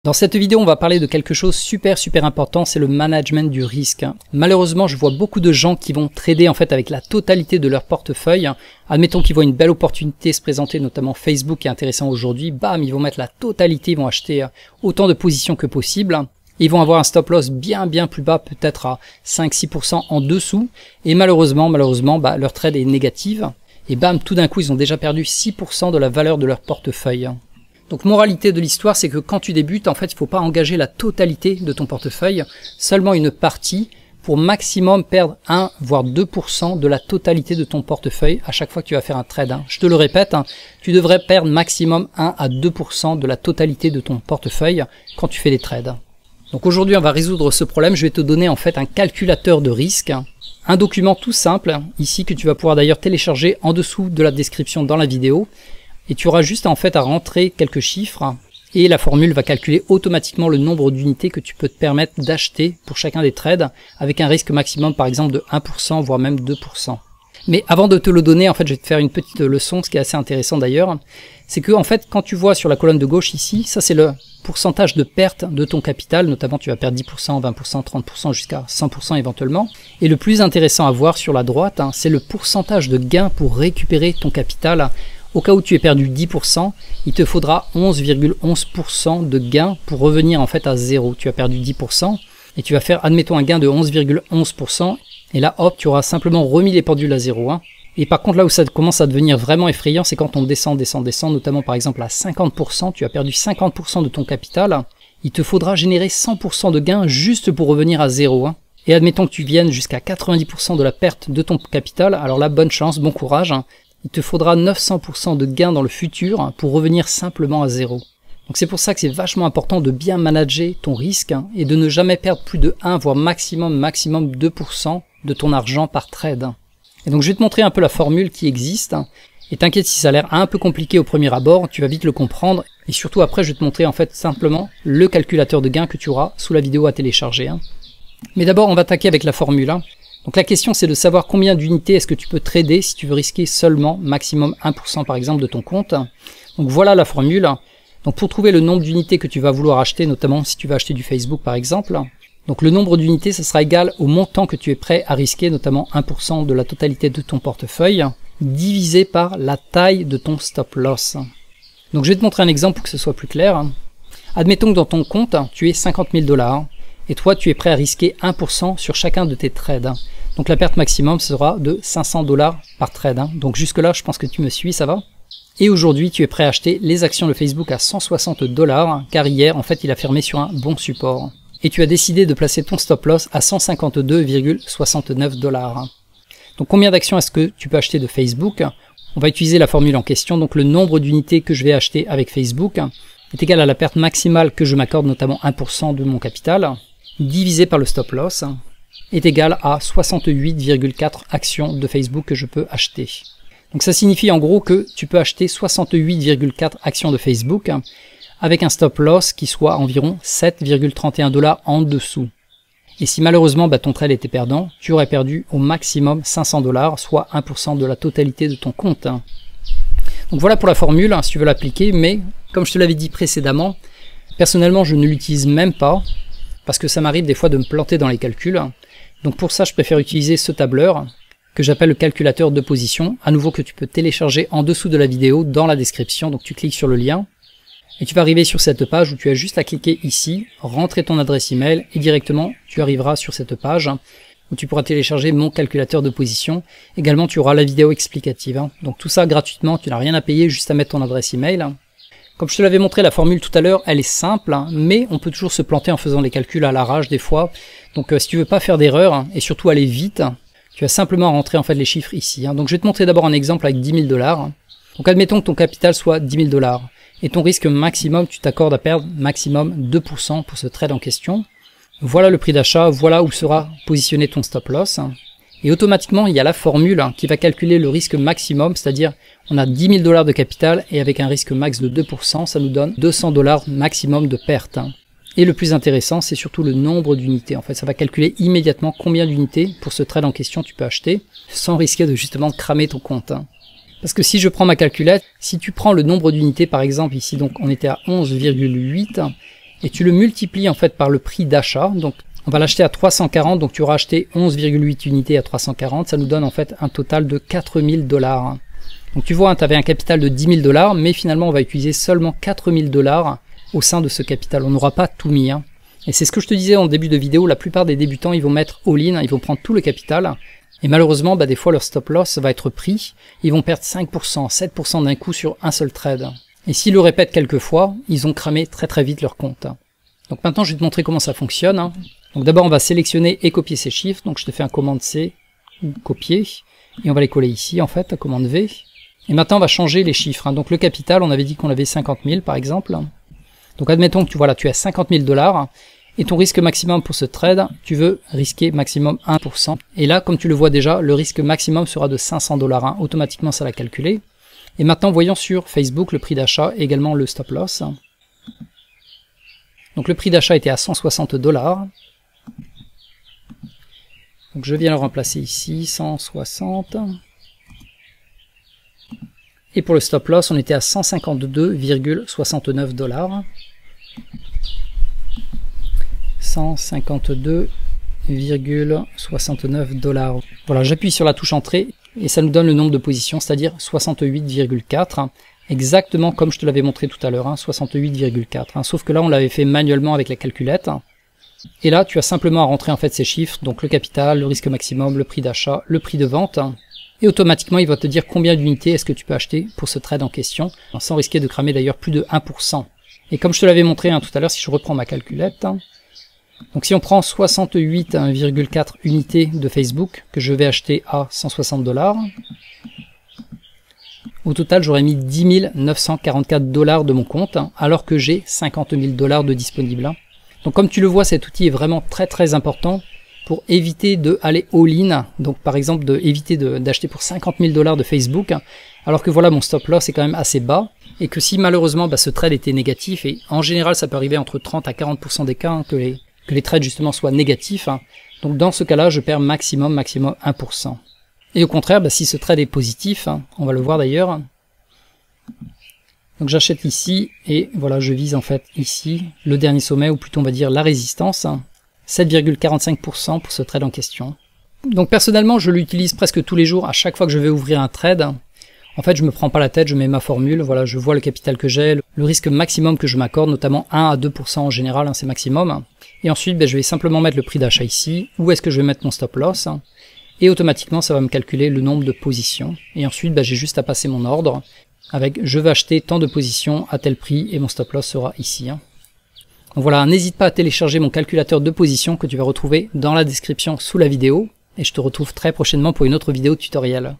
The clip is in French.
Dans cette vidéo, on va parler de quelque chose super important, c'est le management du risque. Malheureusement, je vois beaucoup de gens qui vont trader en fait avec la totalité de leur portefeuille. Admettons qu'ils voient une belle opportunité se présenter, notamment Facebook qui est intéressant aujourd'hui, bam, ils vont mettre la totalité, ils vont acheter autant de positions que possible. Ils vont avoir un stop loss bien plus bas, peut-être à 5-6% en dessous. Et malheureusement, leur trade est négative. Et bam, tout d'un coup, ils ont déjà perdu 6% de la valeur de leur portefeuille. Donc moralité de l'histoire, c'est que quand tu débutes, en fait, il ne faut pas engager la totalité de ton portefeuille, seulement une partie pour maximum perdre 1 voire 2% de la totalité de ton portefeuille à chaque fois que tu vas faire un trade. Je te le répète, tu devrais perdre maximum 1 à 2% de la totalité de ton portefeuille quand tu fais des trades. Donc aujourd'hui, on va résoudre ce problème. Je vais te donner en fait un calculateur de risque, un document tout simple ici que tu vas pouvoir d'ailleurs télécharger en dessous de la description dans la vidéo. Et tu auras juste en fait à rentrer quelques chiffres et la formule va calculer automatiquement le nombre d'unités que tu peux te permettre d'acheter pour chacun des trades avec un risque maximum par exemple de 1% voire même 2%. Mais avant de te le donner, en fait, je vais te faire une petite leçon, ce qui est assez intéressant d'ailleurs. C'est que en fait, quand tu vois sur la colonne de gauche ici, ça c'est le pourcentage de perte de ton capital, notamment tu vas perdre 10%, 20%, 30% jusqu'à 100% éventuellement. Et le plus intéressant à voir sur la droite, c'est le pourcentage de gain pour récupérer ton capital. Au cas où tu aies perdu 10%, il te faudra 11,11% de gain pour revenir en fait à 0. Tu as perdu 10% et tu vas faire, admettons, un gain de 11,11%. Et là, hop, tu auras simplement remis les pendules à 0. Et par contre, là où ça commence à devenir vraiment effrayant, c'est quand on descend, notamment par exemple à 50%, tu as perdu 50% de ton capital. Il te faudra générer 100% de gain juste pour revenir à 0. Et admettons que tu viennes jusqu'à 90% de la perte de ton capital. Alors là, bonne chance, bon courage. Il te faudra 900% de gains dans le futur pour revenir simplement à 0. Donc c'est pour ça que c'est vachement important de bien manager ton risque et de ne jamais perdre plus de 1 voire maximum 2% de ton argent par trade. Et donc je vais te montrer un peu la formule qui existe. Et t'inquiète si ça a l'air un peu compliqué au premier abord, tu vas vite le comprendre. Et surtout après je vais te montrer en fait simplement le calculateur de gains que tu auras sous la vidéo à télécharger. Mais d'abord on va attaquer avec la formule. Donc la question c'est de savoir combien d'unités est-ce que tu peux trader si tu veux risquer seulement maximum 1% par exemple de ton compte. Donc voilà la formule. Donc pour trouver le nombre d'unités que tu vas vouloir acheter, notamment si tu vas acheter du Facebook par exemple, donc le nombre d'unités ça sera égal au montant que tu es prêt à risquer, notamment 1% de la totalité de ton portefeuille, divisé par la taille de ton stop loss. Donc je vais te montrer un exemple pour que ce soit plus clair. Admettons que dans ton compte tu aies 50 000 $. Et toi, tu es prêt à risquer 1% sur chacun de tes trades. Donc la perte maximum sera de 500 $ par trade. Donc jusque là, je pense que tu me suis, ça va? Et aujourd'hui, tu es prêt à acheter les actions de Facebook à 160 $, car hier, en fait, il a fermé sur un bon support. Et tu as décidé de placer ton stop loss à 152,69 $. Donc combien d'actions est-ce que tu peux acheter de Facebook? On va utiliser la formule en question. Donc le nombre d'unités que je vais acheter avec Facebook est égal à la perte maximale que je m'accorde, notamment 1% de mon capital, divisé par le stop loss, est égal à 68,4 actions de Facebook que je peux acheter. Donc ça signifie en gros que tu peux acheter 68,4 actions de Facebook avec un stop loss qui soit environ 7,31 $ en dessous. Et si malheureusement ton trade était perdant, tu aurais perdu au maximum 500 $, soit 1% de la totalité de ton compte. Donc voilà pour la formule, si tu veux l'appliquer, mais comme je te l'avais dit précédemment, personnellement je ne l'utilise même pas, parce que ça m'arrive des fois de me planter dans les calculs. Donc pour ça, je préfère utiliser ce tableur que j'appelle le calculateur de position, à nouveau que tu peux télécharger en dessous de la vidéo dans la description. Donc tu cliques sur le lien et tu vas arriver sur cette page où tu as juste à cliquer ici, rentrer ton adresse email et directement tu arriveras sur cette page où tu pourras télécharger mon calculateur de position. Également, tu auras la vidéo explicative. Donc tout ça gratuitement, tu n'as rien à payer, juste à mettre ton adresse email. Comme je te l'avais montré, la formule tout à l'heure, elle est simple, mais on peut toujours se planter en faisant les calculs à l'arrache des fois. Donc si tu veux pas faire d'erreur et surtout aller vite, tu vas simplement rentrer en fait les chiffres ici. Donc je vais te montrer d'abord un exemple avec 10 000 $. Donc admettons que ton capital soit 10 000 $ et ton risque maximum, tu t'accordes à perdre maximum 2% pour ce trade en question. Voilà le prix d'achat, voilà où sera positionné ton stop loss. Et automatiquement, il y a la formule qui va calculer le risque maximum, c'est-à-dire on a 10 000 $ de capital et avec un risque max de 2%, ça nous donne 200 $ maximum de perte. Et le plus intéressant, c'est surtout le nombre d'unités. En fait, ça va calculer immédiatement combien d'unités pour ce trade en question tu peux acheter, sans risquer de justement cramer ton compte. Parce que si je prends ma calculette, si tu prends le nombre d'unités par exemple ici, donc on était à 11,8, et tu le multiplies en fait par le prix d'achat. Donc on va l'acheter à 340, donc tu auras acheté 11,8 unités à 340, ça nous donne en fait un total de 4000 $. Donc tu vois, tu avais un capital de 10 000 $, mais finalement on va utiliser seulement 4000 $ au sein de ce capital. On n'aura pas tout mis. Et c'est ce que je te disais en début de vidéo, la plupart des débutants, ils vont mettre all-in, ils vont prendre tout le capital. Et malheureusement, des fois leur stop loss va être pris. Ils vont perdre 5%, 7% d'un coup sur un seul trade. Et s'ils le répètent quelques fois, ils ont cramé très très vite leur compte. Donc maintenant, je vais te montrer comment ça fonctionne. Donc d'abord, on va sélectionner et copier ces chiffres. Donc je te fais un commande C ou copier. Et on va les coller ici en fait, commande V. Et maintenant, on va changer les chiffres. Donc le capital, on avait dit qu'on avait 50 000 par exemple. Donc admettons que tu vois là, tu as 50 000 $. Et ton risque maximum pour ce trade, tu veux risquer maximum 1%. Et là, comme tu le vois déjà, le risque maximum sera de 500 $. Automatiquement, ça l'a calculé. Et maintenant, voyons sur Facebook le prix d'achat, également le stop loss. Donc le prix d'achat était à 160 $. Donc je viens le remplacer ici, 160. Et pour le stop loss, on était à 152,69 $. 152,69 $. Voilà, j'appuie sur la touche entrée et ça nous donne le nombre de positions, c'est-à-dire 68,4, exactement comme je te l'avais montré tout à l'heure, 68,4. Sauf que là, on l'avait fait manuellement avec la calculette. Et là, tu as simplement à rentrer en fait ces chiffres, donc le capital, le risque maximum, le prix d'achat, le prix de vente. Et automatiquement, il va te dire combien d'unités est-ce que tu peux acheter pour ce trade en question, sans risquer de cramer d'ailleurs plus de 1%. Et comme je te l'avais montré tout à l'heure, si je reprends ma calculette, donc si on prend 68,4 unités de Facebook que je vais acheter à 160 $, au total j'aurais mis 10 944 $ de mon compte alors que j'ai 50 000 $ de disponible. Donc comme tu le vois, cet outil est vraiment très très important pour éviter de aller all-in, donc par exemple éviter d'acheter pour 50 000 $ de Facebook, alors que voilà, mon stop loss est quand même assez bas, et que si malheureusement ce trade était négatif, et en général ça peut arriver entre 30 à 40% des cas que les trades justement soient négatifs, donc dans ce cas-là je perds maximum 1%. Et au contraire, si ce trade est positif, on va le voir d'ailleurs, donc j'achète ici, et voilà, je vise en fait ici le dernier sommet, ou plutôt on va dire la résistance, 7,45% pour ce trade en question. Donc personnellement, je l'utilise presque tous les jours, à chaque fois que je vais ouvrir un trade. En fait, je me prends pas la tête, je mets ma formule, voilà, je vois le capital que j'ai, le risque maximum que je m'accorde, notamment 1 à 2% en général, c'est maximum. Et ensuite, je vais simplement mettre le prix d'achat ici, où est-ce que je vais mettre mon stop loss, et automatiquement, ça va me calculer le nombre de positions. Et ensuite, j'ai juste à passer mon ordre, avec je vais acheter tant de positions à tel prix, et mon stop loss sera ici. Donc voilà, n'hésite pas à télécharger mon calculateur de position que tu vas retrouver dans la description sous la vidéo, et je te retrouve très prochainement pour une autre vidéo tutoriel.